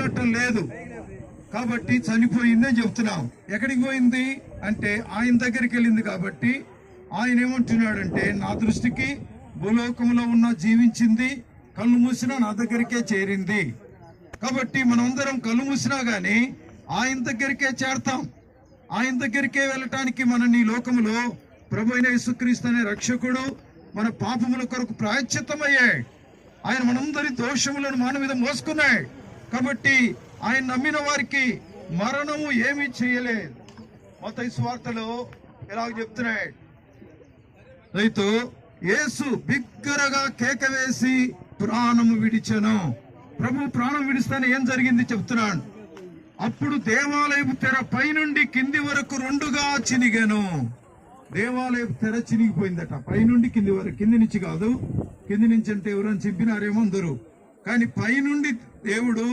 మాట్లాడటం లేదు కాబట్టి చనిపోయిందని చెప్తున్నాం. ఎక్కడికి పోయింది అంటే ఆయన దగ్గరికి వెళ్ళింది. కాబట్టి ఆయన ఏమంటున్నాడంటే, నా దృష్టికి భూలోకంలో ఉన్న జీవించింది కళ్ళు మూసినా నా దగ్గరికే చేరింది. కాబట్టి మనమందరం కళ్ళు మూసినా గాని ఆయన దగ్గరికే చేరతాం. ఆయన దగ్గరికే వెళ్ళటానికి మన ఈ లోకములో ప్రభు అయిన యేసుక్రీస్తు అనే రక్షకుడు మన పాపముల కొరకు ప్రాయశ్చిత్తమయ్యాడు. ఆయన మనందరి దోషములను మన మీద మోసుకున్నాడు. కాబట్టి ఆయన నమ్మిన వారికి మరణము ఏమీ చేయలేదు. మత్తయి సువార్తలో ఇలాగ చెప్తున్నాడు, రైతు యేసు బిగ్గరగా కేక వేసి ప్రాణము విడిచెను. ప్రభు ప్రాణం విడిస్తానే ఏం జరిగింది చెప్తున్నాడు. అప్పుడు దేవాలయపు తెర పైనుండి కింది వరకు రెండుగా చినిగాను. దేవాలయపు తెర చినిగిపోయిందట, పైనుండి కింది వరకు. కింది నుంచి కాదు, కింది నుంచి అంటే ఎవరైనా చింపినారేమో అందరూ, కానీ పైనుండి దేవుడు